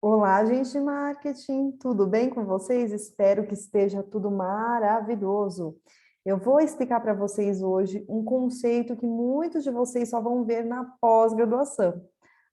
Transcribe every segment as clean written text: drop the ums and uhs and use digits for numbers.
Olá, gente de marketing, tudo bem com vocês? Espero que esteja tudo maravilhoso. Eu vou explicar para vocês hoje um conceito que muitos de vocês só vão ver na pós-graduação.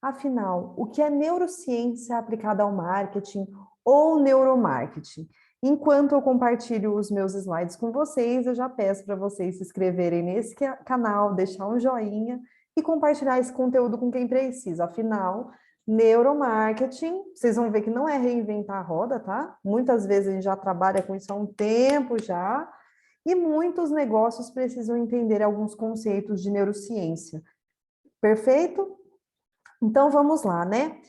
Afinal, o que é neurociência aplicada ao marketing ou neuromarketing? Enquanto eu compartilho os meus slides com vocês, eu já peço para vocês se inscreverem nesse canal, deixar um joinha e compartilhar esse conteúdo com quem precisa. Afinal, neuromarketing, vocês vão ver que não é reinventar a roda, tá? Muitas vezes a gente já trabalha com isso há um tempo já, e muitos negócios precisam entender alguns conceitos de neurociência. Perfeito? Então vamos lá, né?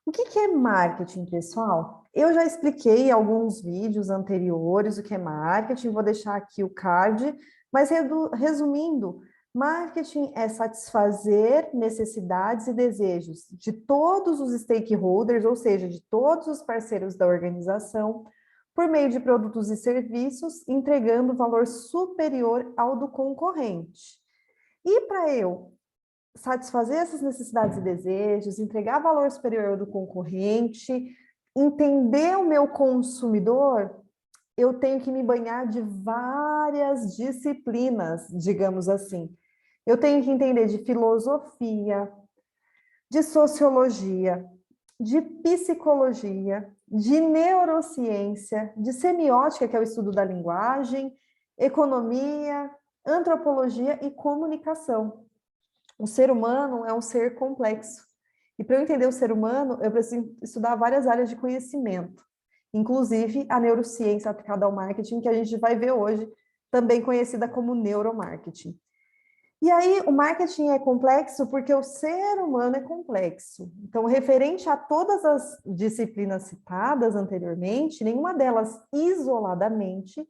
O que é marketing, pessoal? Eu já expliquei em alguns vídeos anteriores o que é marketing, vou deixar aqui o card, mas resumindo, marketing é satisfazer necessidades e desejos de todos os stakeholders, ou seja, de todos os parceiros da organização, por meio de produtos e serviços, entregando valor superior ao do concorrente. E para eu satisfazer essas necessidades e desejos, entregar valor superior ao do concorrente, entender o meu consumidor, eu tenho que me banhar de várias disciplinas, digamos assim. Eu tenho que entender de filosofia, de sociologia, de psicologia, de neurociência, de semiótica, que é o estudo da linguagem, economia, antropologia e comunicação. O ser humano é um ser complexo. E para eu entender o ser humano, eu preciso estudar várias áreas de conhecimento, inclusive a neurociência aplicada ao marketing, que a gente vai ver hoje, também conhecida como neuromarketing. E aí, o marketing é complexo porque o ser humano é complexo. Então, referente a todas as disciplinas citadas anteriormente, nenhuma delas isoladamente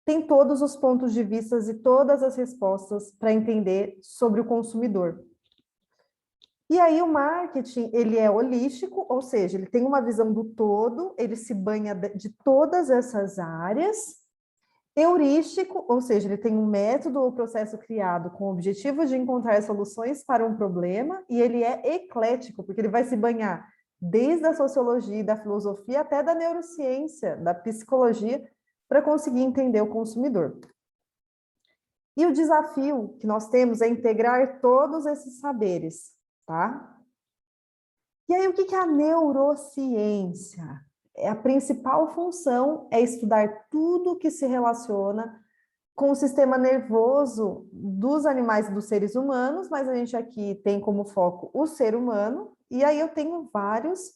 tem todos os pontos de vista e todas as respostas para entender sobre o consumidor. E aí o marketing, ele é holístico, ou seja, ele tem uma visão do todo, ele se banha de todas essas áreas. Heurístico, ou seja, ele tem um método ou processo criado com o objetivo de encontrar soluções para um problema, e ele é eclético, porque ele vai se banhar desde a sociologia, da filosofia, até da neurociência, da psicologia, para conseguir entender o consumidor. E o desafio que nós temos é integrar todos esses saberes, tá? E aí, o que é a neurociência? A principal função é estudar tudo que se relaciona com o sistema nervoso dos animais e dos seres humanos, mas a gente aqui tem como foco o ser humano, e aí eu tenho vários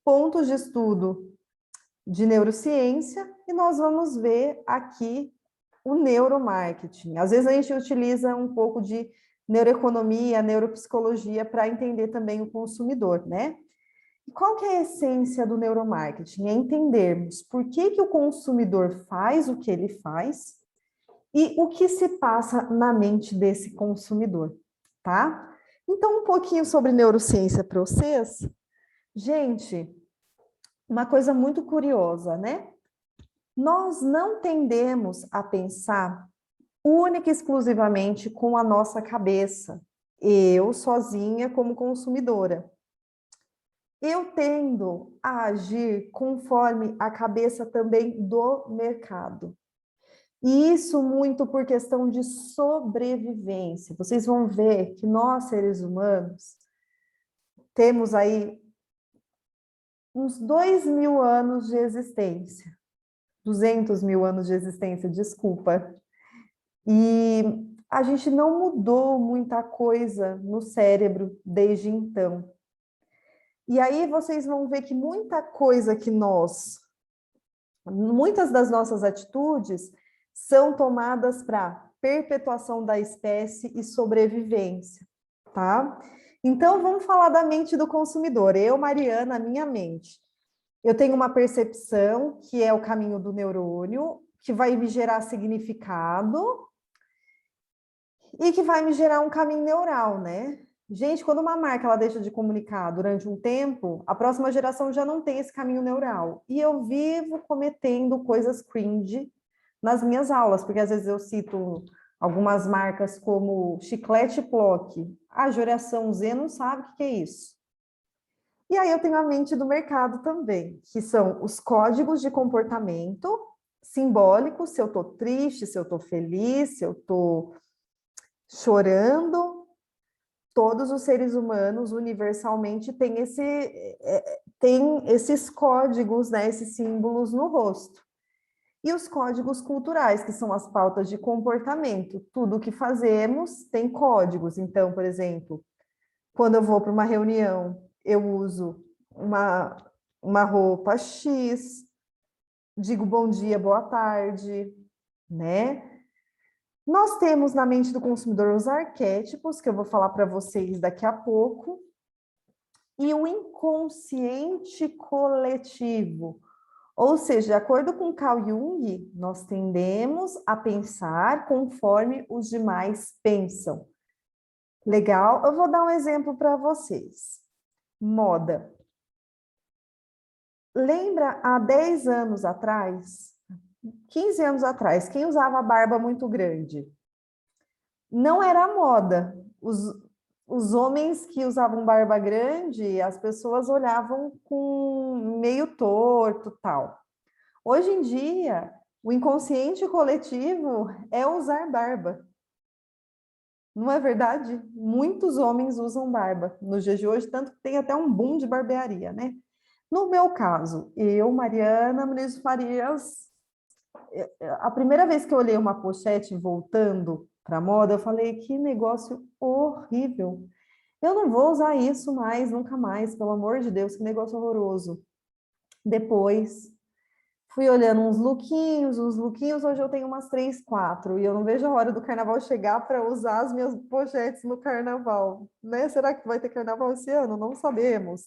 pontos de estudo de neurociência, e nós vamos ver aqui o neuromarketing. Às vezes a gente utiliza um pouco de neuroeconomia, neuropsicologia para entender também o consumidor, né? E qual que é a essência do neuromarketing? É entendermos por que o consumidor faz o que ele faz e o que se passa na mente desse consumidor, tá? Então, um pouquinho sobre neurociência para vocês. Gente, uma coisa muito curiosa, né? Nós não tendemos a pensar única e exclusivamente com a nossa cabeça, eu sozinha como consumidora. Eu tendo a agir conforme a cabeça também do mercado. E isso muito por questão de sobrevivência. Vocês vão ver que nós, seres humanos, temos aí uns 2.000 anos de existência. 200 mil anos de existência, desculpa. E a gente não mudou muita coisa no cérebro desde então. E aí vocês vão ver que muita coisa que muitas das nossas atitudes são tomadas para perpetuação da espécie e sobrevivência, tá? Então vamos falar da mente do consumidor. Eu, Mariana, a minha mente. Eu tenho uma percepção, que é o caminho do neurônio, que vai me gerar significado e que vai me gerar um caminho neural, né? Gente, quando uma marca ela deixa de comunicar durante um tempo, a próxima geração já não tem esse caminho neural. E eu vivo cometendo coisas cringe nas minhas aulas, porque às vezes eu cito algumas marcas como Chiclete Plock. A geração Z não sabe o que é isso. E aí eu tenho a mente do mercado também, que são os códigos de comportamento simbólicos, se eu estou triste, se eu estou feliz, se eu estou chorando. Todos os seres humanos, universalmente, têm esses códigos, né, esses símbolos no rosto. E os códigos culturais, que são as pautas de comportamento. Tudo o que fazemos tem códigos. Então, por exemplo, quando eu vou para uma reunião, eu uso uma roupa X, digo bom dia, boa tarde, né? Nós temos na mente do consumidor os arquétipos, que eu vou falar para vocês daqui a pouco, e o inconsciente coletivo. Ou seja, de acordo com Carl Jung, nós tendemos a pensar conforme os demais pensam. Legal? Eu vou dar um exemplo para vocês. Moda. Lembra há 10 anos atrás, 15 anos atrás, quem usava barba muito grande? Não era moda. Os homens que usavam barba grande, as pessoas olhavam com meio torto, tal. Hoje em dia, o inconsciente coletivo é usar barba. Não é verdade? Muitos homens usam barba nos dias de hoje, tanto que tem até um boom de barbearia, né? No meu caso, eu, Mariana Muniz Farias, a primeira vez que eu olhei uma pochete voltando para a moda, eu falei, que negócio horrível. Eu não vou usar isso mais, nunca mais, pelo amor de Deus, que negócio horroroso. Depois, fui olhando uns lookinhos, hoje eu tenho umas 3, 4, e eu não vejo a hora do carnaval chegar para usar as minhas pochetes no carnaval, né? Será que vai ter carnaval esse ano? Não sabemos.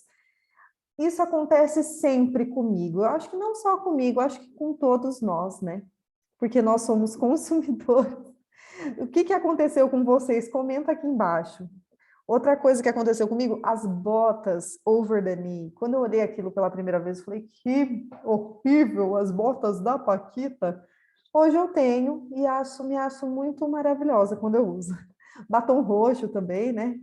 Isso acontece sempre comigo. Eu acho que não só comigo, eu acho que com todos nós, né? Porque nós somos consumidores. O que aconteceu com vocês? Comenta aqui embaixo. Outra coisa que aconteceu comigo, as botas over the knee. Quando eu olhei aquilo pela primeira vez, eu falei, que horrível, as botas da Paquita. Hoje eu tenho e me acho muito maravilhosa quando eu uso. Batom roxo também, né?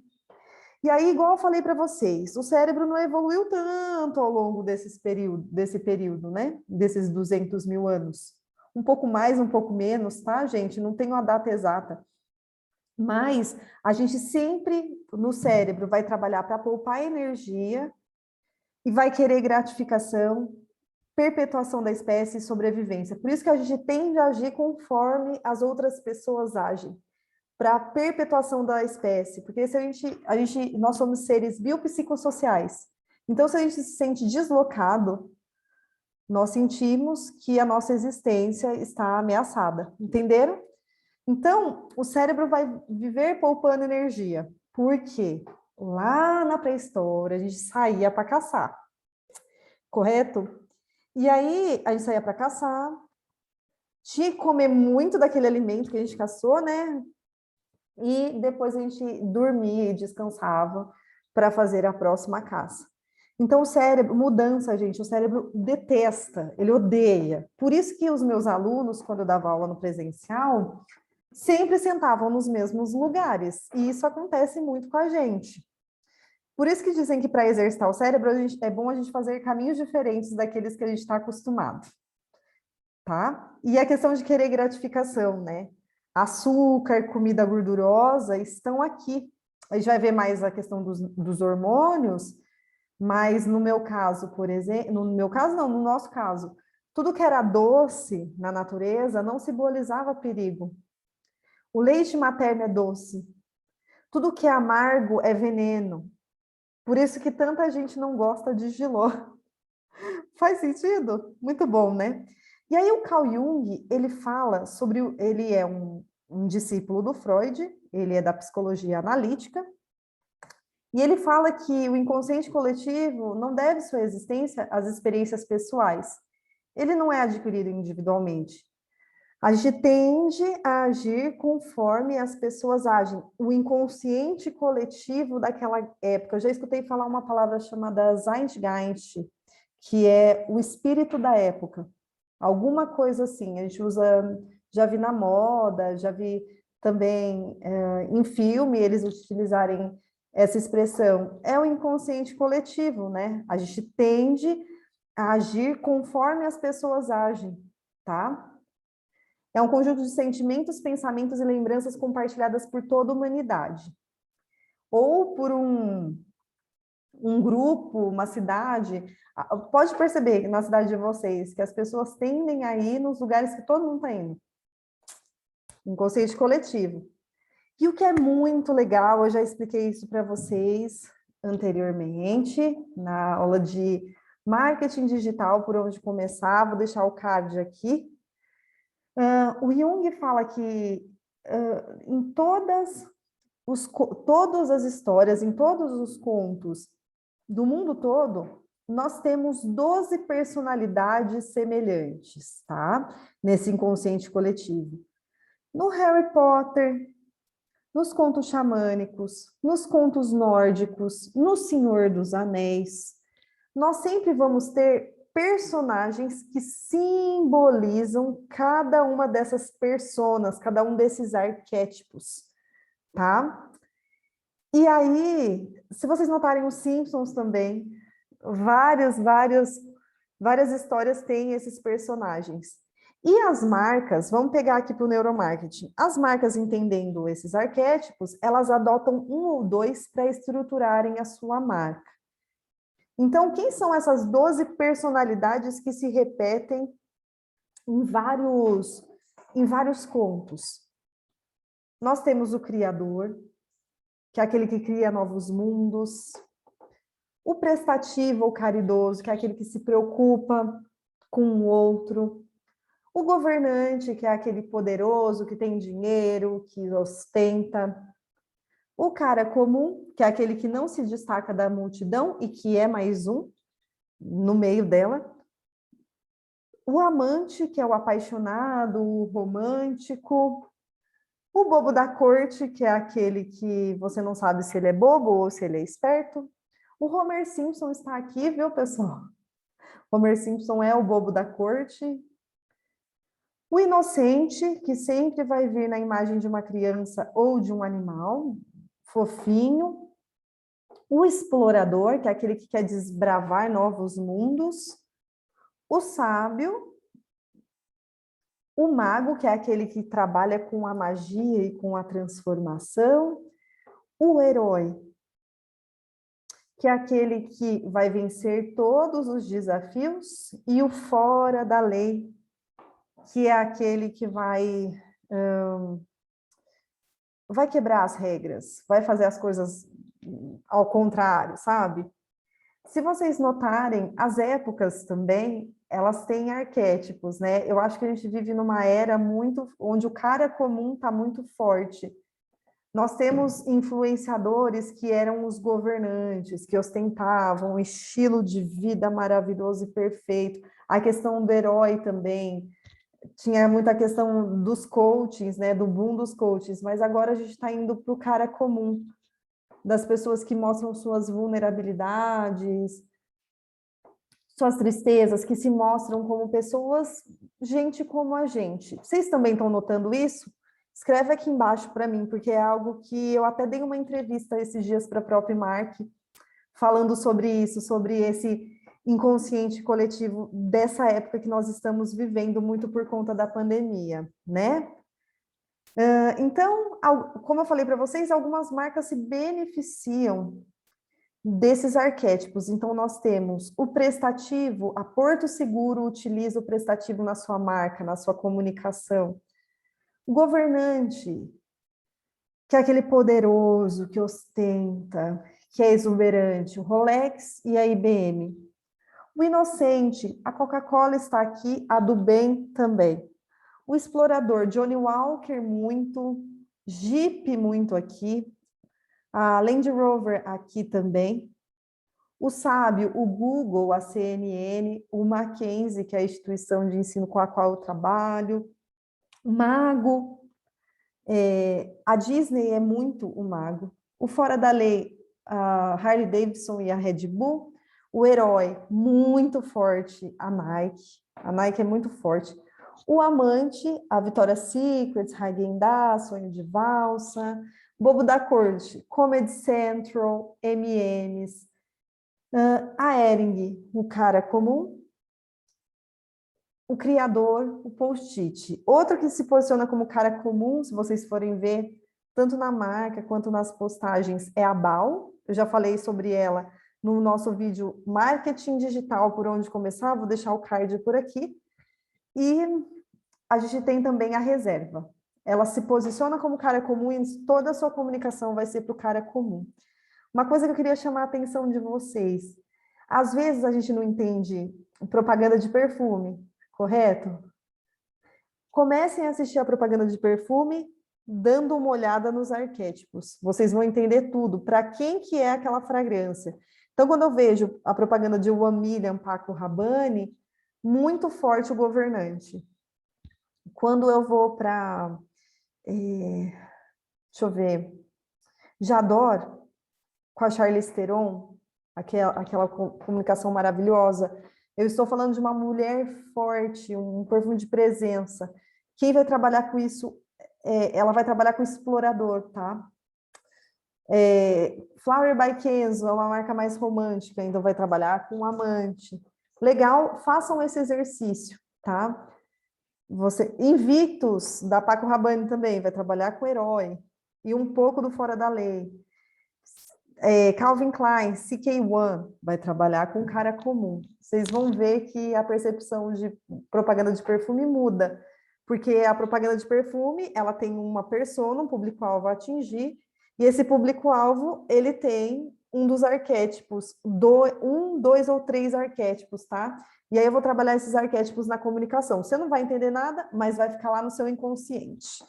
E aí, igual eu falei para vocês, o cérebro não evoluiu tanto ao longo desse período, né? Desses 200 mil anos. Um pouco mais, um pouco menos, tá, gente? Não tenho a data exata. Mas a gente sempre, no cérebro, vai trabalhar para poupar energia e vai querer gratificação, perpetuação da espécie e sobrevivência. Por isso que a gente tende a agir conforme as outras pessoas agem, para a perpetuação da espécie, porque se nós somos seres biopsicossociais. Então, se a gente se sente deslocado, nós sentimos que a nossa existência está ameaçada. Entenderam? Então, o cérebro vai viver poupando energia. Por quê? Lá na pré-história, a gente saía para caçar, correto? E aí, a gente saía para caçar, tinha que comer muito daquele alimento que a gente caçou, né? E depois a gente dormia e descansava para fazer a próxima caça. Então, o cérebro, mudança, gente, o cérebro detesta, ele odeia. Por isso que os meus alunos, quando eu dava aula no presencial, sempre sentavam nos mesmos lugares. E isso acontece muito com a gente. Por isso que dizem que para exercitar o cérebro, é bom a gente fazer caminhos diferentes daqueles que a gente está acostumado. Tá? E a questão de querer gratificação, né? Açúcar, comida gordurosa estão aqui. A gente vai ver mais a questão dos hormônios, mas no meu caso, por exemplo, no meu caso não, no nosso caso, tudo que era doce na natureza não simbolizava perigo. O leite materno é doce. Tudo que é amargo é veneno. Por isso que tanta gente não gosta de Giló. Faz sentido? Muito bom, né? E aí o Carl Jung, ele fala sobre, ele é um discípulo do Freud, ele é da psicologia analítica, e ele fala que o inconsciente coletivo não deve sua existência às experiências pessoais. Ele não é adquirido individualmente. A gente tende a agir conforme as pessoas agem. O inconsciente coletivo daquela época. Eu já escutei falar uma palavra chamada Zeitgeist, que é o espírito da época. Alguma coisa assim. A gente usa, já vi na moda, já vi também em filme eles utilizarem essa expressão? É o inconsciente coletivo, né? A gente tende a agir conforme as pessoas agem, tá? É um conjunto de sentimentos, pensamentos e lembranças compartilhadas por toda a humanidade. Ou por um grupo, uma cidade. Pode perceber na cidade de vocês que as pessoas tendem a ir nos lugares que todo mundo está indo. Inconsciente coletivo. E o que é muito legal, eu já expliquei isso para vocês anteriormente, na aula de marketing digital, por onde começar, vou deixar o card aqui. O Jung fala que em todas as histórias, em todos os contos do mundo todo, nós temos 12 personalidades semelhantes, tá? Nesse inconsciente coletivo. No Harry Potter, nos contos xamânicos, nos contos nórdicos, no Senhor dos Anéis, nós sempre vamos ter personagens que simbolizam cada uma dessas personas, cada um desses arquétipos, tá? E aí, se vocês notarem os Simpsons também, várias histórias têm esses personagens. E as marcas, vamos pegar aqui para o neuromarketing, as marcas entendendo esses arquétipos, elas adotam um ou dois para estruturarem a sua marca. Então, quem são essas 12 personalidades que se repetem em vários contos? Nós temos o criador, que é aquele que cria novos mundos. O prestativo ou caridoso, que é aquele que se preocupa com o outro. O governante, que é aquele poderoso, que tem dinheiro, que ostenta. O cara comum, que é aquele que não se destaca da multidão e que é mais um no meio dela. O amante, que é o apaixonado, o romântico. O bobo da corte, que é aquele que você não sabe se ele é bobo ou se ele é esperto. O Homer Simpson está aqui, viu, pessoal? Homer Simpson é o bobo da corte. O inocente, que sempre vai vir na imagem de uma criança ou de um animal, fofinho. O explorador, que é aquele que quer desbravar novos mundos. O sábio. O mago, que é aquele que trabalha com a magia e com a transformação. O herói, que é aquele que vai vencer todos os desafios. E o fora da lei, que é aquele que vai quebrar as regras, vai fazer as coisas ao contrário, sabe? Se vocês notarem, as épocas também, elas têm arquétipos, né? Eu acho que a gente vive numa era muito onde o cara comum está muito forte. Nós temos influenciadores que eram os governantes, que ostentavam um estilo de vida maravilhoso e perfeito. A questão do herói também. Tinha muita questão dos coachings, né? Do boom dos coachings. Mas agora a gente está indo para o cara comum, das pessoas que mostram suas vulnerabilidades, suas tristezas, que se mostram como pessoas, gente como a gente. Vocês também estão notando isso? Escreve aqui embaixo para mim, porque é algo que eu até dei uma entrevista esses dias para a própria Mark, falando sobre isso, sobre esse inconsciente coletivo dessa época que nós estamos vivendo muito por conta da pandemia, né? Então, como eu falei para vocês, algumas marcas se beneficiam desses arquétipos. Então, nós temos o prestativo, a Porto Seguro utiliza o prestativo na sua marca, na sua comunicação. O governante, que é aquele poderoso, que ostenta, que é exuberante, o Rolex e a IBM. O inocente, a Coca-Cola está aqui, a do bem também. O explorador, Johnny Walker muito, Jeep muito aqui, a Land Rover aqui também. O sábio, o Google, a CNN, o Mackenzie, que é a instituição de ensino com a qual eu trabalho. O mago, a Disney é muito o mago. O fora da lei, a Harley Davidson e a Red Bull. O herói, muito forte, a Nike. A Nike é muito forte. O amante, a Victoria's Secret, Häagen-Dazs, Sonho de Valsa. Bobo da Corte, Comedy Central, M&M's, a Hering, o cara comum, o criador, o post-it. Outro que se posiciona como cara comum, se vocês forem ver, tanto na marca quanto nas postagens, é a Bal. Eu já falei sobre ela no nosso vídeo Marketing Digital, por onde começar, vou deixar o card por aqui. E a gente tem também a Reserva. Ela se posiciona como cara comum e toda a sua comunicação vai ser para o cara comum. Uma coisa que eu queria chamar a atenção de vocês. Às vezes a gente não entende propaganda de perfume, correto? Comecem a assistir a propaganda de perfume dando uma olhada nos arquétipos. Vocês vão entender tudo, para quem que é aquela fragrância. Então, quando eu vejo a propaganda de One Million Paco Rabanne, muito forte o governante. Quando eu vou para, deixa eu ver, J'adore, com a Charlize Theron, aquela comunicação maravilhosa, eu estou falando de uma mulher forte, um perfume de presença. Quem vai trabalhar com isso, ela vai trabalhar com explorador, tá? Flower by Kenzo é uma marca mais romântica, então vai trabalhar com amante. Legal, façam esse exercício, tá? Invictus, da Paco Rabanne também, vai trabalhar com herói. E um pouco do Fora da Lei. Calvin Klein, CK1, vai trabalhar com cara comum. Vocês vão ver que a percepção de propaganda de perfume muda, porque a propaganda de perfume, ela tem uma persona, um público-alvo a atingir, e esse público-alvo, ele tem um dos arquétipos, dois ou três arquétipos, tá? E aí eu vou trabalhar esses arquétipos na comunicação. Você não vai entender nada, mas vai ficar lá no seu inconsciente.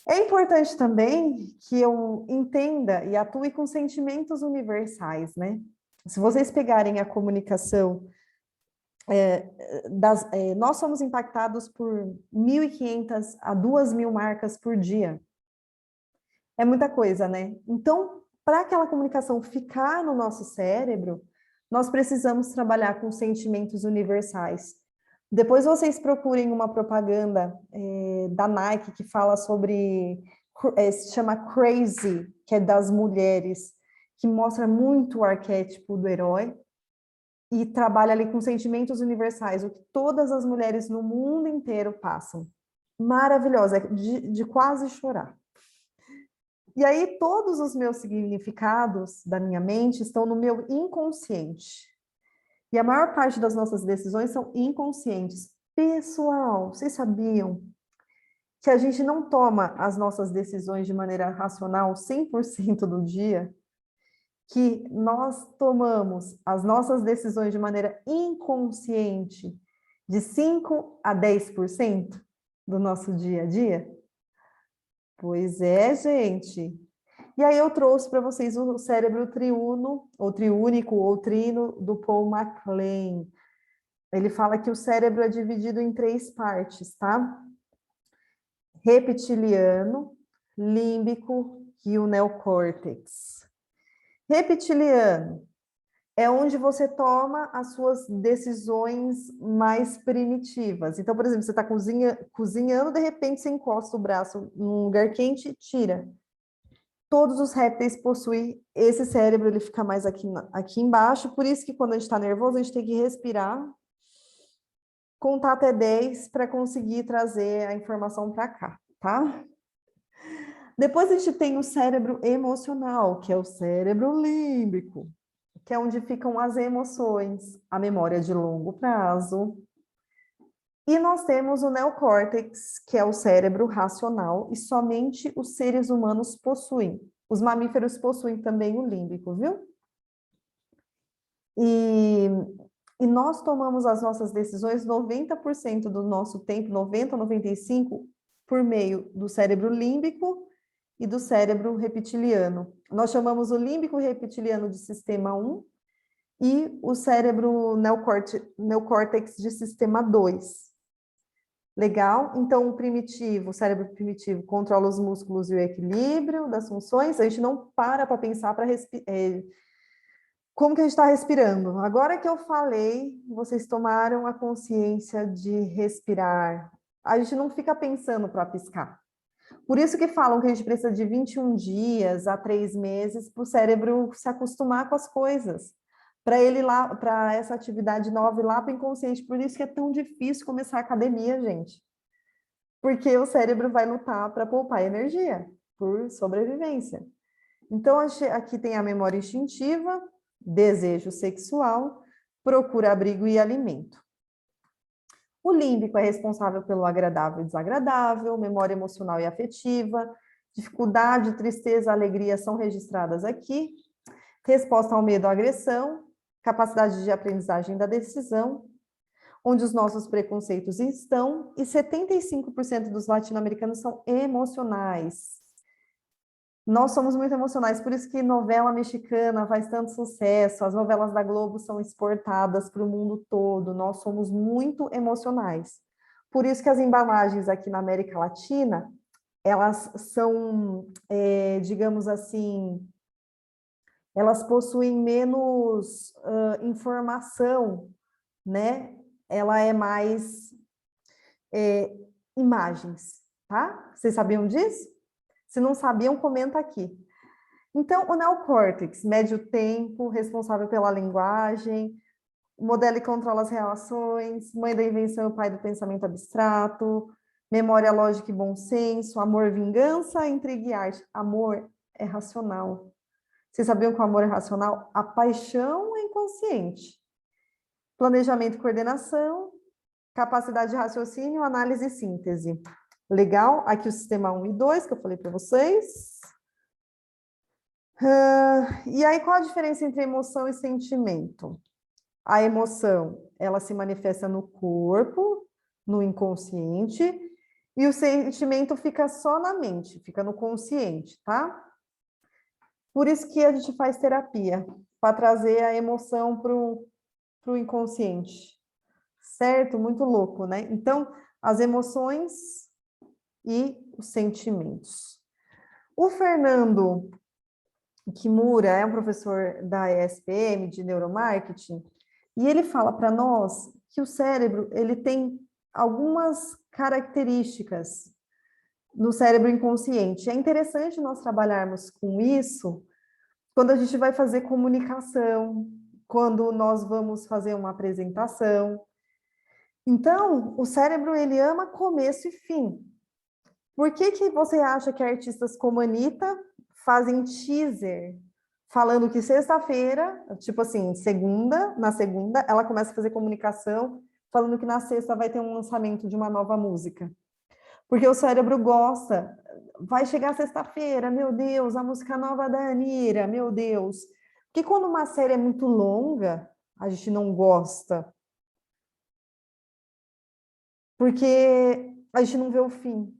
É importante também que eu entenda e atue com sentimentos universais, né? Se vocês pegarem a comunicação, nós somos impactados por 1.500 a 2.000 marcas por dia. É muita coisa, né? Então, para aquela comunicação ficar no nosso cérebro, nós precisamos trabalhar com sentimentos universais. Depois vocês procurem uma propaganda da Nike que fala sobre, se chama Crazy, que é das mulheres, que mostra muito o arquétipo do herói e trabalha ali com sentimentos universais, o que todas as mulheres no mundo inteiro passam. Maravilhosa, de quase chorar. E aí todos os meus significados da minha mente estão no meu inconsciente. E a maior parte das nossas decisões são inconscientes. Pessoal, vocês sabiam que a gente não toma as nossas decisões de maneira racional 100% do dia? Que nós tomamos as nossas decisões de maneira inconsciente de 5 a 10% do nosso dia a dia? Pois é, gente. E aí eu trouxe para vocês o cérebro triuno, ou triúnico, ou trino, do Paul MacLean. Ele fala que o cérebro é dividido em 3 partes, tá? Reptiliano, límbico e o neocórtex. Reptiliano é onde você toma as suas decisões mais primitivas. Então, por exemplo, você está cozinhando, de repente você encosta o braço num lugar quente e tira. Todos os répteis possuem esse cérebro, ele fica mais aqui embaixo, por isso que quando a gente está nervoso, a gente tem que respirar, contar até 10 para conseguir trazer a informação para cá, tá? Depois a gente tem o cérebro emocional, que é o cérebro límbico, que é onde ficam as emoções, a memória de longo prazo. E nós temos o neocórtex, que é o cérebro racional, e somente os seres humanos possuem. Os mamíferos possuem também o límbico, viu? E nós tomamos as nossas decisões 90% do nosso tempo, 90, 95%, por meio do cérebro límbico e do cérebro reptiliano. Nós chamamos o límbico reptiliano de sistema 1 e o cérebro neocórtex de sistema 2. Legal? Então, o cérebro primitivo controla os músculos e o equilíbrio das funções. A gente não para pensar para como que a gente está respirando. Agora que eu falei, vocês tomaram a consciência de respirar. A gente não fica pensando para piscar. Por isso que falam que a gente precisa de 21 dias a 3 meses para o cérebro se acostumar com as coisas. Para ele lá, para essa atividade nova ir lá para o inconsciente. Por isso que é tão difícil começar a academia, gente. Porque o cérebro vai lutar para poupar energia, por sobrevivência. Então, aqui tem a memória instintiva, desejo sexual, procura abrigo e alimento. O límbico é responsável pelo agradável e desagradável, memória emocional e afetiva, dificuldade, tristeza, alegria são registradas aqui, resposta ao medo, à agressão, capacidade de aprendizagem da decisão, onde os nossos preconceitos estão, e 75% dos latino-americanos são emocionais. Nós somos muito emocionais, por isso que novela mexicana faz tanto sucesso, as novelas da Globo são exportadas para o mundo todo, nós somos muito emocionais. Por isso que as embalagens aqui na América Latina, elas são, digamos assim, elas possuem menos informação, né? Ela é mais imagens, tá? Vocês sabiam disso? Se não sabiam, comenta aqui. Então, o neocórtex mede o tempo, responsável pela linguagem, modela e controla as relações, mãe da invenção e pai do pensamento abstrato, memória, lógica e bom senso, amor, vingança, intriga e arte. Amor é racional. Vocês sabiam que o amor é racional? A paixão é inconsciente. Planejamento e coordenação, capacidade de raciocínio, análise e síntese. Legal? Aqui o sistema 1 e 2, que eu falei para vocês. E aí, qual a diferença entre emoção e sentimento? A emoção, ela se manifesta no corpo, no inconsciente, e o sentimento fica só na mente, fica no consciente, tá? Por isso que a gente faz terapia, para trazer a emoção para o inconsciente. Certo? Muito louco, né? Então, as emoções e os sentimentos. O Fernando Kimura é um professor da ESPM, de neuromarketing, e ele fala para nós que o cérebro ele tem algumas características no cérebro inconsciente. É interessante nós trabalharmos com isso quando a gente vai fazer comunicação, quando nós vamos fazer uma apresentação. Então, o cérebro ele ama começo e fim. Por que que você acha que artistas como a Anitta fazem teaser falando que sexta-feira, tipo assim, na segunda, ela começa a fazer comunicação falando que na sexta vai ter um lançamento de uma nova música? Porque o cérebro gosta. Vai chegar sexta-feira, meu Deus, a música nova da Anira, meu Deus. Porque quando uma série é muito longa, a gente não gosta. Porque a gente não vê o fim.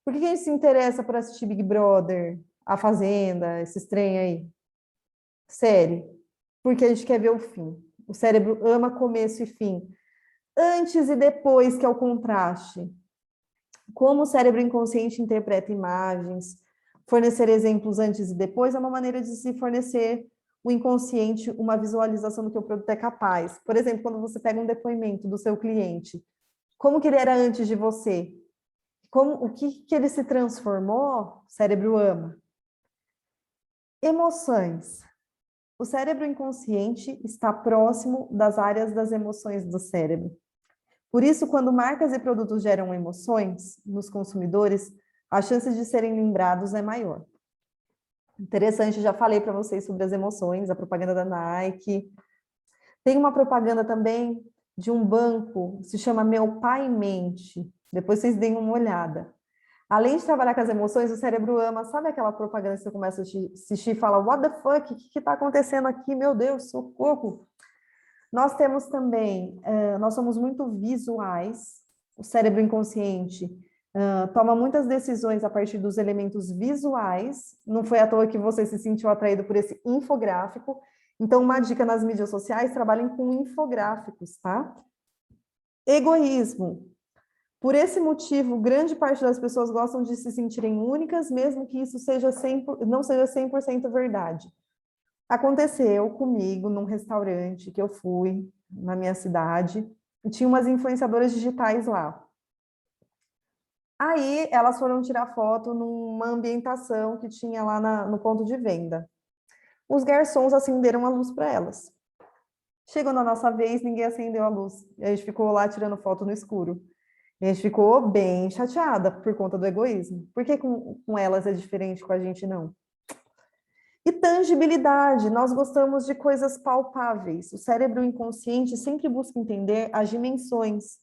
Por que a gente se interessa por assistir Big Brother, A Fazenda, esses trem aí? Série. Porque a gente quer ver o fim. O cérebro ama começo e fim. Antes e depois, que é o contraste. Como o cérebro inconsciente interpreta imagens, fornecer exemplos antes e depois é uma maneira de se fornecer o inconsciente uma visualização do que o produto é capaz. Por exemplo, quando você pega um depoimento do seu cliente, como que ele era antes de você? O que ele se transformou, o cérebro ama. Emoções. O cérebro inconsciente está próximo das áreas das emoções do cérebro. Por isso, quando marcas e produtos geram emoções nos consumidores, a chance de serem lembrados é maior. Interessante, já falei para vocês sobre as emoções, a propaganda da Nike. Tem uma propaganda também de um banco, se chama Meu Pai Mente. Depois vocês deem uma olhada. Além de trabalhar com as emoções, o cérebro ama. Sabe aquela propaganda que você começa a assistir e fala, what the fuck, o que está acontecendo aqui? Meu Deus, socorro. Nós temos também, nós somos muito visuais. O cérebro inconsciente toma muitas decisões a partir dos elementos visuais. Não foi à toa que você se sentiu atraído por esse infográfico. Então, uma dica nas mídias sociais, trabalhem com infográficos, tá? Egoísmo. Por esse motivo, grande parte das pessoas gostam de se sentirem únicas, mesmo que isso não seja 100% verdade. Aconteceu comigo num restaurante que eu fui na minha cidade, e tinha umas influenciadoras digitais lá. Aí elas foram tirar foto numa ambientação que tinha lá no ponto de venda. Os garçons acenderam a luz para elas. Chegou na nossa vez, ninguém acendeu a luz. A gente ficou lá tirando foto no escuro. A gente ficou bem chateada por conta do egoísmo. Por que com elas é diferente, com a gente não? E tangibilidade, nós gostamos de coisas palpáveis. O cérebro inconsciente sempre busca entender as dimensões.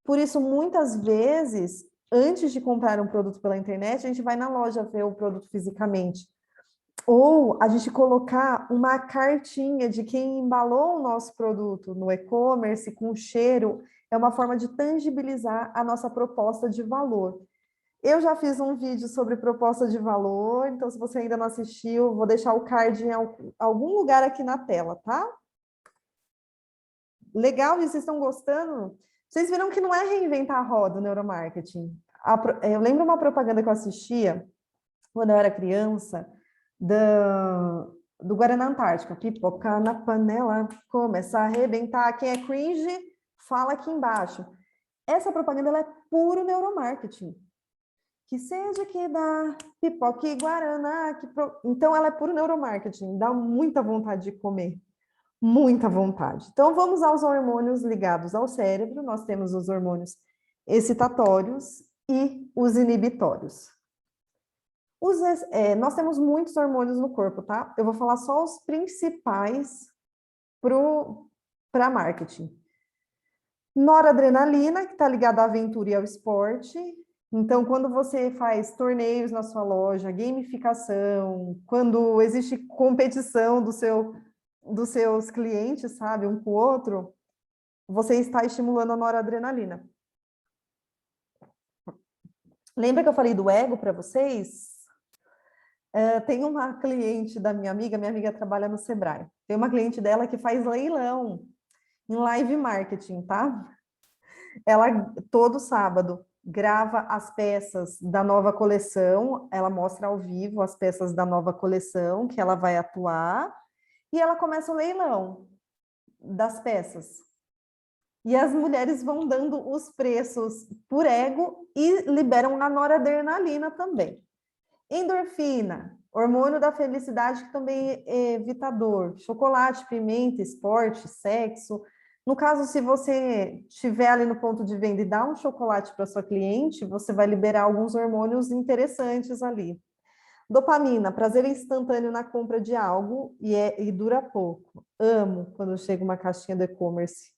Por isso, muitas vezes, antes de comprar um produto pela internet, a gente vai na loja ver o produto fisicamente. Ou a gente colocar uma cartinha de quem embalou o nosso produto no e-commerce com cheiro, é uma forma de tangibilizar a nossa proposta de valor. Eu já fiz um vídeo sobre proposta de valor, então se você ainda não assistiu, vou deixar o card em algum lugar aqui na tela, tá? Legal, vocês estão gostando? Vocês viram que não é reinventar a roda o neuromarketing. Eu lembro uma propaganda que eu assistia quando eu era criança, do Guaraná Antártica, pipoca na panela, começa a arrebentar, quem é cringe, fala aqui embaixo. Essa propaganda ela é puro neuromarketing. Que seja que dá pipoca e guaraná. Então, ela é puro neuromarketing, dá muita vontade de comer, muita vontade. Então, vamos aos hormônios ligados ao cérebro. Nós temos os hormônios excitatórios e os inibitórios. Nós temos muitos hormônios no corpo, tá? Eu vou falar só os principais para marketing. Noradrenalina, que está ligada à aventura e ao esporte. Então, quando você faz torneios na sua loja, gamificação, quando existe competição dos seus clientes, sabe, um com o outro, você está estimulando a noradrenalina. Lembra que eu falei do ego para vocês? Tem uma cliente da minha amiga trabalha no Sebrae. Tem uma cliente dela que faz leilão em live marketing, tá? Ela, todo sábado, grava as peças da nova coleção, ela mostra ao vivo as peças da nova coleção que ela vai atuar, e ela começa o leilão das peças. E as mulheres vão dando os preços por ego e liberam a noradrenalina também. Endorfina, hormônio da felicidade que também é evitador. Chocolate, pimenta, esporte, sexo. No caso, se você estiver ali no ponto de venda e dá um chocolate para sua cliente, você vai liberar alguns hormônios interessantes ali. Dopamina, prazer instantâneo na compra de algo e dura pouco. Amo quando chega uma caixinha do e-commerce.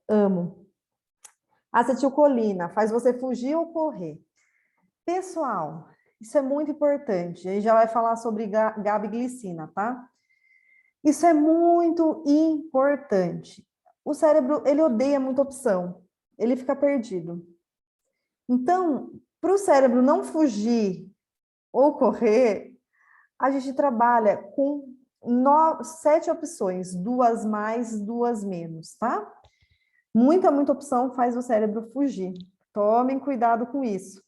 Amo. Acetilcolina, faz você fugir ou correr. Pessoal, isso é muito importante. A gente já vai falar sobre gabiglicina, tá? Isso é muito importante. O cérebro, ele odeia muita opção. Ele fica perdido. Então, para o cérebro não fugir ou correr, a gente trabalha com 7 opções, 2 mais, 2 menos, tá? Muita opção faz o cérebro fugir. Tomem cuidado com isso.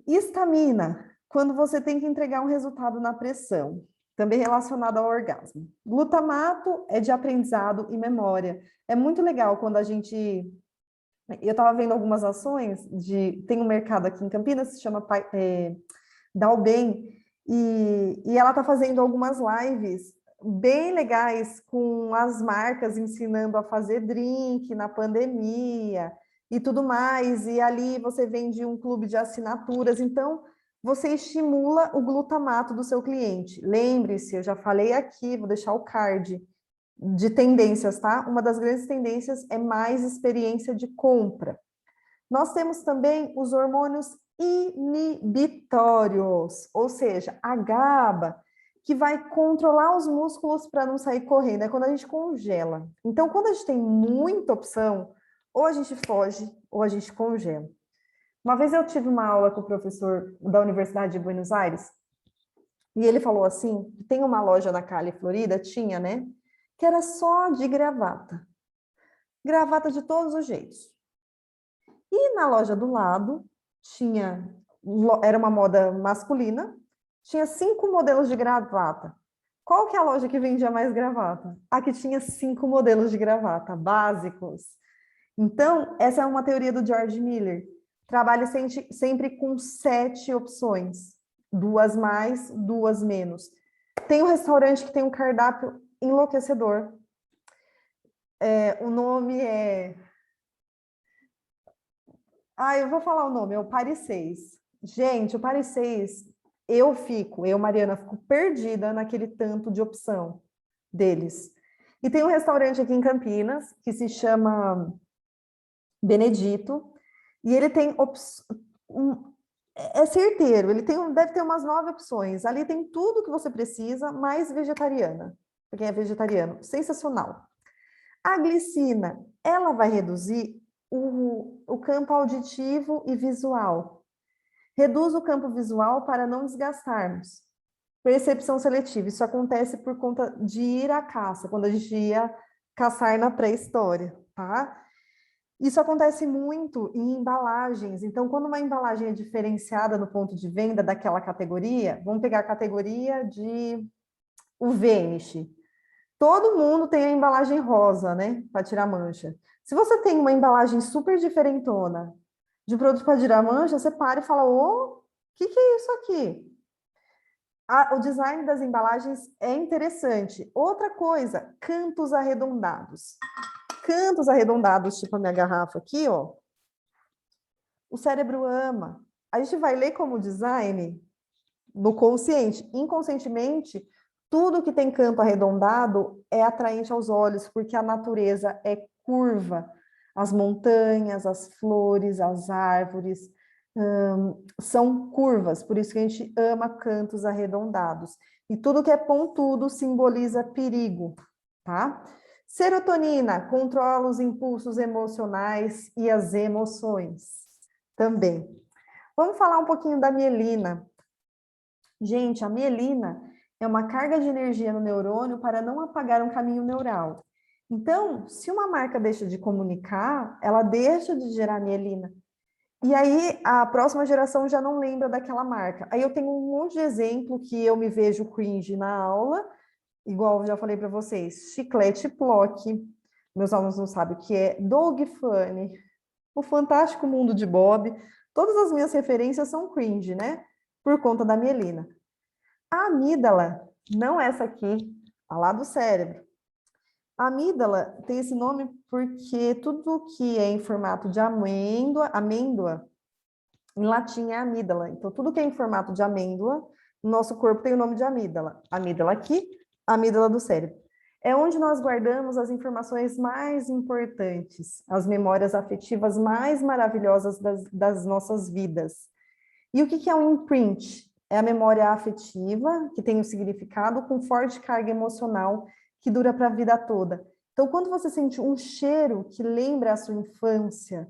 Histamina, quando você tem que entregar um resultado na pressão, também relacionado ao orgasmo. Glutamato é de aprendizado e memória. É muito legal quando a gente... Eu estava vendo algumas ações tem um mercado aqui em Campinas que se chama Dalben, e ela está fazendo algumas lives bem legais com as marcas ensinando a fazer drink na pandemia e tudo mais, e ali você vende um clube de assinaturas, então você estimula o glutamato do seu cliente. Lembre-se, eu já falei aqui, vou deixar o card de tendências, tá? Uma das grandes tendências é mais experiência de compra. Nós temos também os hormônios inibitórios, ou seja, a GABA, que vai controlar os músculos para não sair correndo, é quando a gente congela. Então, quando a gente tem muita opção, ou a gente foge, ou a gente congela. Uma vez eu tive uma aula com o professor da Universidade de Buenos Aires, e ele falou assim, tem uma loja na Cali, Florida, tinha, né? Que era só de gravata. Gravata de todos os jeitos. E na loja do lado, era uma moda masculina, tinha 5 modelos de gravata. Qual que é a loja que vendia mais gravata? A que tinha 5 modelos de gravata, básicos. Então, essa é uma teoria do George Miller. Trabalhe sempre com 7 opções. 2 mais, 2 menos. Tem um restaurante que tem um cardápio enlouquecedor. O nome é... eu vou falar o nome, é o Paris 6. Gente, o Paris 6, Mariana, fico perdida naquele tanto de opção deles. E tem um restaurante aqui em Campinas, que se chama Benedito, e ele tem é certeiro, deve ter umas 9 opções. Ali tem tudo que você precisa, mais vegetariana, porque é vegetariano. Sensacional. A glicina, ela vai reduzir o campo auditivo e visual. Reduz o campo visual para não desgastarmos. Percepção seletiva, isso acontece por conta de ir à caça, quando a gente ia caçar na pré-história, tá? Isso acontece muito em embalagens. Então, quando uma embalagem é diferenciada no ponto de venda daquela categoria, vamos pegar a categoria de o Vanish. Todo mundo tem a embalagem rosa, né? Para tirar mancha. Se você tem uma embalagem super diferentona de produto para tirar mancha, você para e fala: o que é isso aqui? O design das embalagens é interessante. Outra coisa, cantos arredondados. Cantos arredondados, tipo a minha garrafa aqui, ó. O cérebro ama. A gente vai ler como design no consciente. Inconscientemente, tudo que tem canto arredondado é atraente aos olhos, porque a natureza é curva. As montanhas, as flores, as árvores são curvas, por isso que a gente ama cantos arredondados. E tudo que é pontudo simboliza perigo, tá? Serotonina controla os impulsos emocionais e as emoções também. Vamos falar um pouquinho da mielina. Gente, a mielina é uma carga de energia no neurônio para não apagar um caminho neural. Então, se uma marca deixa de comunicar, ela deixa de gerar mielina. E aí, a próxima geração já não lembra daquela marca. Aí eu tenho um monte de exemplo que eu me vejo cringe na aula, igual eu já falei para vocês, chiclete Plock, meus alunos não sabem o que é, Dog Funny, o Fantástico Mundo de Bob, todas as minhas referências são cringe, né? Por conta da mielina. A amígdala, não essa aqui, a lá do cérebro. A amígdala tem esse nome porque tudo que é em formato de amêndoa, em latim é amígdala. Então, tudo que é em formato de amêndoa, no nosso corpo tem o nome de amígdala. Amígdala aqui, amígdala do cérebro. É onde nós guardamos as informações mais importantes, as memórias afetivas mais maravilhosas das nossas vidas. E o que é um imprint? É a memória afetiva, que tem um significado com forte carga emocional, que dura para a vida toda. Então, quando você sente um cheiro que lembra a sua infância,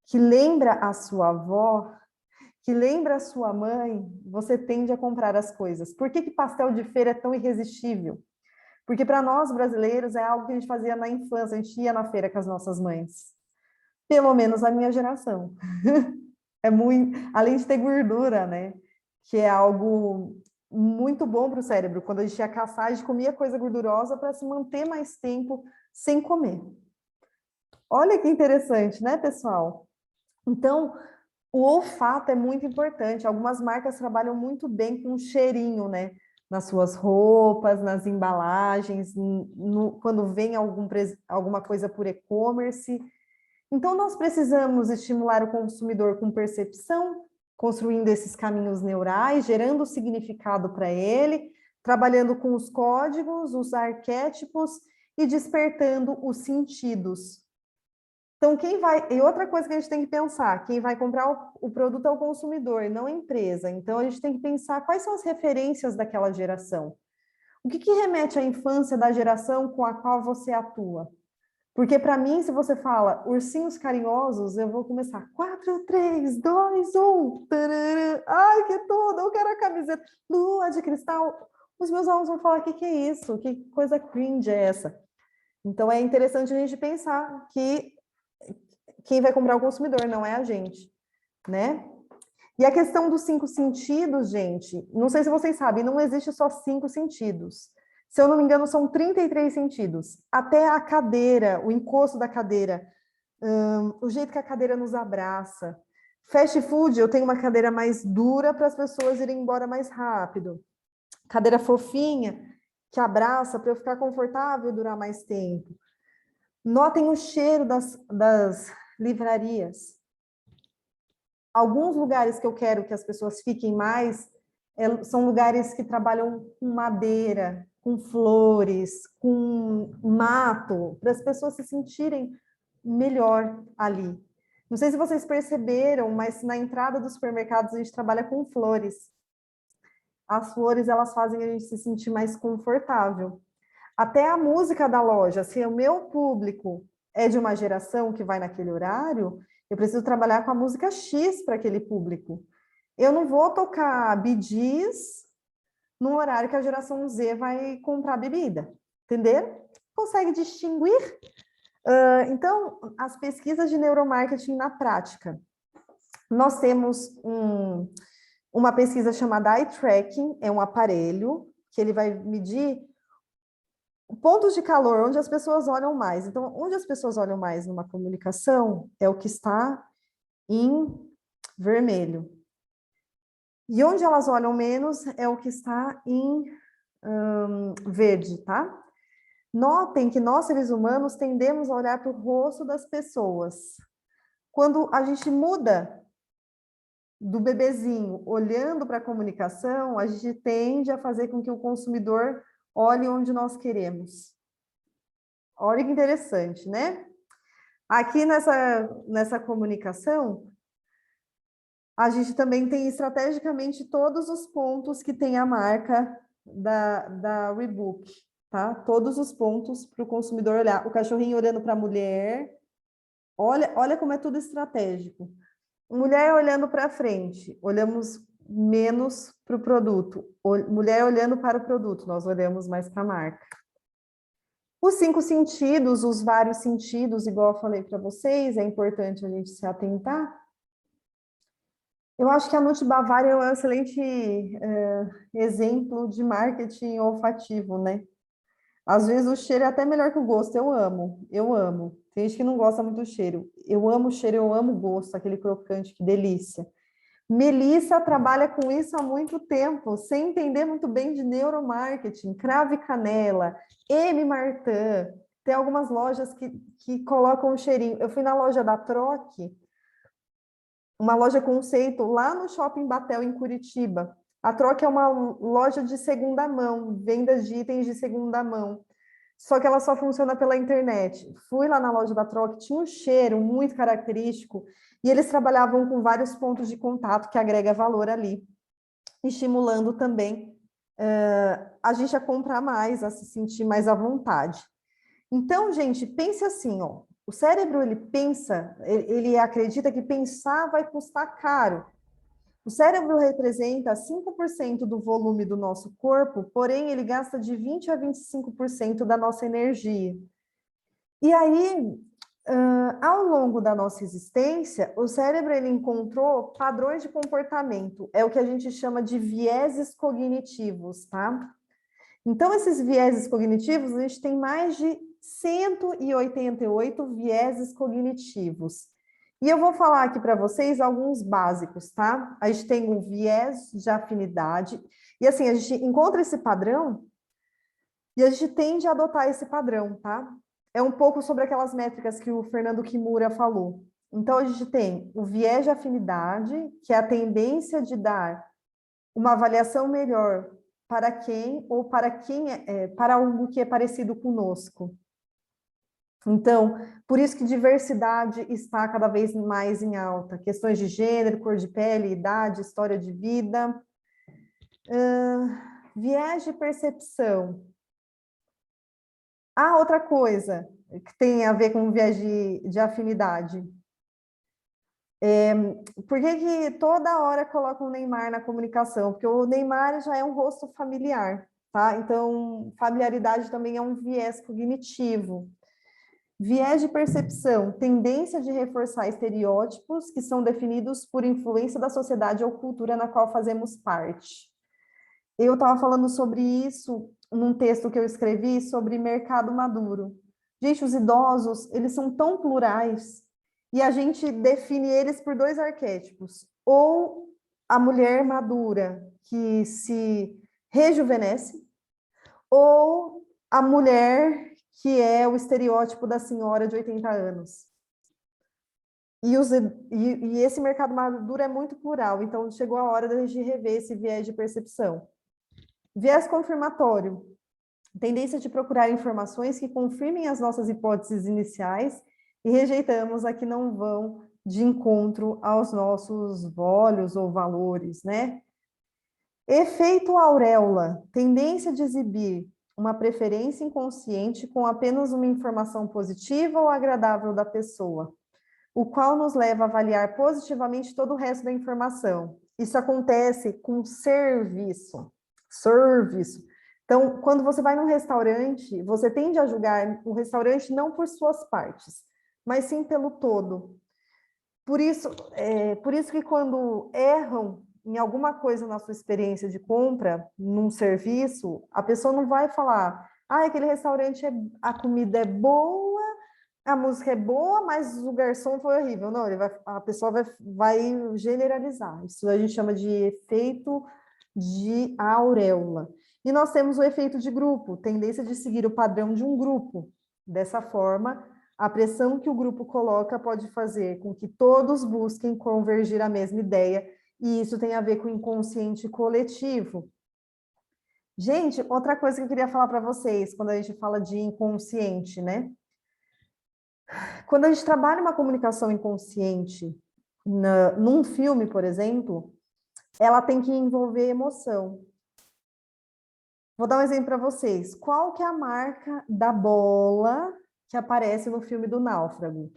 que lembra a sua avó, que lembra a sua mãe, você tende a comprar as coisas. Por que pastel de feira é tão irresistível? Porque para nós brasileiros é algo que a gente fazia na infância, a gente ia na feira com as nossas mães. Pelo menos a minha geração. É muito, além de ter gordura, né? Que é algo muito bom para o cérebro. Quando a gente ia caçar, a gente comia coisa gordurosa para se manter mais tempo sem comer. Olha que interessante, né, pessoal? Então, o olfato é muito importante. Algumas marcas trabalham muito bem com cheirinho, né? Nas suas roupas, nas embalagens, quando vem alguma coisa por e-commerce. Então, nós precisamos estimular o consumidor com percepção, construindo esses caminhos neurais, gerando significado para ele, trabalhando com os códigos, os arquétipos e despertando os sentidos. Então, e outra coisa que a gente tem que pensar, quem vai comprar o produto é o consumidor, não a empresa. Então, a gente tem que pensar quais são as referências daquela geração. O que remete à infância da geração com a qual você atua? Porque, para mim, se você fala ursinhos carinhosos, eu vou começar 4, 3, 2, 1. Tarará, ai, que tudo! Eu quero a camiseta. Lua de cristal. Os meus alunos vão falar: o que é isso? Que coisa cringe é essa? Então, é interessante a gente pensar que quem vai comprar é o consumidor, não é a gente, né? E a questão dos 5 sentidos, gente, não sei se vocês sabem, não existe só 5 sentidos. Se eu não me engano, são 33 sentidos. Até a cadeira, o encosto da cadeira, o jeito que a cadeira nos abraça. Fast food, eu tenho uma cadeira mais dura para as pessoas irem embora mais rápido. Cadeira fofinha, que abraça para eu ficar confortável e durar mais tempo. Notem o cheiro das livrarias. Alguns lugares que eu quero que as pessoas fiquem mais são lugares que trabalham com madeira, com flores, com mato, para as pessoas se sentirem melhor ali. Não sei se vocês perceberam, mas na entrada dos supermercados a gente trabalha com flores. As flores, elas fazem a gente se sentir mais confortável. Até a música da loja, se o meu público é de uma geração que vai naquele horário, eu preciso trabalhar com a música X para aquele público. Eu não vou tocar Bee Gees no horário que a geração Z vai comprar bebida, entenderam? Consegue distinguir? Então, as pesquisas de neuromarketing na prática. Nós temos uma pesquisa chamada Eye Tracking, é um aparelho que ele vai medir pontos de calor, onde as pessoas olham mais. Então, onde as pessoas olham mais numa comunicação é o que está em vermelho. E onde elas olham menos é o que está em verde, tá? Notem que nós, seres humanos, tendemos a olhar para o rosto das pessoas. Quando a gente muda do bebezinho olhando para a comunicação, a gente tende a fazer com que o consumidor olhe onde nós queremos. Olha que interessante, né? Aqui nessa comunicação, a gente também tem estrategicamente todos os pontos que tem a marca da Reebok, tá? Todos os pontos para o consumidor olhar. O cachorrinho olhando para a mulher. Olha como é tudo estratégico. Mulher olhando para frente, olhamos menos para o produto. Mulher olhando para o produto, nós olhamos mais para a marca. Os 5 sentidos, os vários sentidos, igual eu falei para vocês, é importante a gente se atentar. Eu acho que a Nut Bavária é um excelente exemplo de marketing olfativo, né? Às vezes o cheiro é até melhor que o gosto, eu amo, eu amo. Tem gente que não gosta muito do cheiro. Eu amo o cheiro, eu amo o gosto, aquele crocante, que delícia. Melissa trabalha com isso há muito tempo, sem entender muito bem de neuromarketing, Cravo e Canela, M. Martin, tem algumas lojas que colocam o cheirinho. Eu fui na loja da Troc, uma loja conceito lá no Shopping Batel, em Curitiba. A Troc é uma loja de segunda mão, vendas de itens de segunda mão. Só que ela só funciona pela internet. Fui lá na loja da Troc, tinha um cheiro muito característico, e eles trabalhavam com vários pontos de contato que agrega valor ali, estimulando também a gente a comprar mais, a se sentir mais à vontade. Então, gente, pense assim, ó, o cérebro, ele pensa, ele acredita que pensar vai custar caro. O cérebro representa 5% do volume do nosso corpo, porém ele gasta de 20 a 25% da nossa energia. E aí, ao longo da nossa existência, o cérebro ele encontrou padrões de comportamento, é o que a gente chama de vieses cognitivos, tá? Então, esses vieses cognitivos, a gente tem mais de 188 vieses cognitivos. E eu vou falar aqui para vocês alguns básicos, tá? A gente tem o viés de afinidade, e assim, a gente encontra esse padrão e a gente tende a adotar esse padrão, tá? É um pouco sobre aquelas métricas que o Fernando Kimura falou. Então, a gente tem o viés de afinidade, que é a tendência de dar uma avaliação melhor para quem ou para algo que é parecido conosco. Então, por isso que diversidade está cada vez mais em alta. Questões de gênero, cor de pele, idade, história de vida. Viés de percepção. Outra coisa que tem a ver com viés de afinidade. Por que toda hora colocam o Neymar na comunicação? Porque o Neymar já é um rosto familiar, tá? Então, familiaridade também é um viés cognitivo. Viés de percepção, tendência de reforçar estereótipos que são definidos por influência da sociedade ou cultura na qual fazemos parte. Eu estava falando sobre isso num texto que eu escrevi sobre mercado maduro. Gente, os idosos, eles são tão plurais. e a gente define eles por dois arquétipos. Ou a mulher madura que se rejuvenesce, ou a mulher que é o estereótipo da senhora de 80 anos. E esse mercado maduro é muito plural, então chegou a hora da gente rever esse viés de percepção. Viés confirmatório. Tendência de procurar informações que confirmem as nossas hipóteses iniciais e rejeitamos a que não vão de encontro aos nossos olhos ou valores, né? Efeito auréola. Tendência de exibir uma preferência inconsciente com apenas uma informação positiva ou agradável da pessoa, o qual nos leva a avaliar positivamente todo o resto da informação. Isso acontece com serviço. Serviço. Então, quando você vai num restaurante, você tende a julgar o restaurante não por suas partes, mas sim pelo todo. Por isso que quando erram em alguma coisa na sua experiência de compra, num serviço, a pessoa não vai falar, aquele restaurante, a comida é boa, a música é boa, mas o garçom foi horrível. Não, a pessoa vai generalizar. Isso a gente chama de efeito de auréola. E nós temos o efeito de grupo, tendência de seguir o padrão de um grupo. Dessa forma, a pressão que o grupo coloca pode fazer com que todos busquem convergir à mesma ideia, e isso tem a ver com o inconsciente coletivo. Gente, outra coisa que eu queria falar para vocês, quando a gente fala de inconsciente, né? Quando a gente trabalha uma comunicação inconsciente num filme, por exemplo, ela tem que envolver emoção. Vou dar um exemplo para vocês. Qual que é a marca da bola que aparece no filme do Náufrago?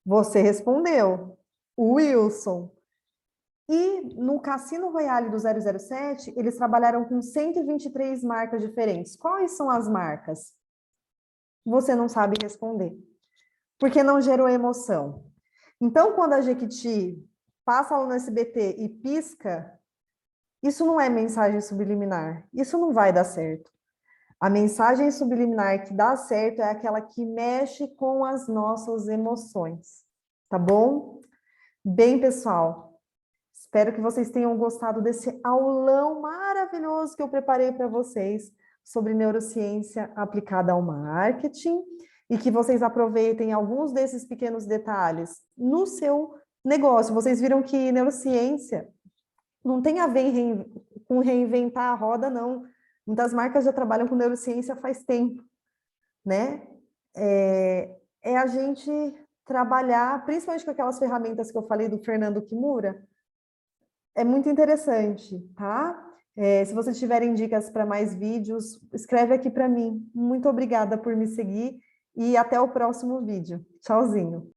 Você respondeu. O Wilson. E no Cassino Royale do 007, eles trabalharam com 123 marcas diferentes. Quais são as marcas? Você não sabe responder. Porque não gerou emoção. Então, quando a Jequiti passa lá no SBT e pisca, isso não é mensagem subliminar. Isso não vai dar certo. A mensagem subliminar que dá certo é aquela que mexe com as nossas emoções. Tá bom? Bem, pessoal, espero que vocês tenham gostado desse aulão maravilhoso que eu preparei para vocês sobre neurociência aplicada ao marketing e que vocês aproveitem alguns desses pequenos detalhes no seu negócio. Vocês viram que neurociência não tem a ver com reinventar a roda, não. Muitas marcas já trabalham com neurociência faz tempo, né? É a gente trabalhar, principalmente com aquelas ferramentas que eu falei do Fernando Kimura, é muito interessante, tá? Se vocês tiverem dicas para mais vídeos, escreve aqui para mim. Muito obrigada por me seguir e até o próximo vídeo. Tchauzinho!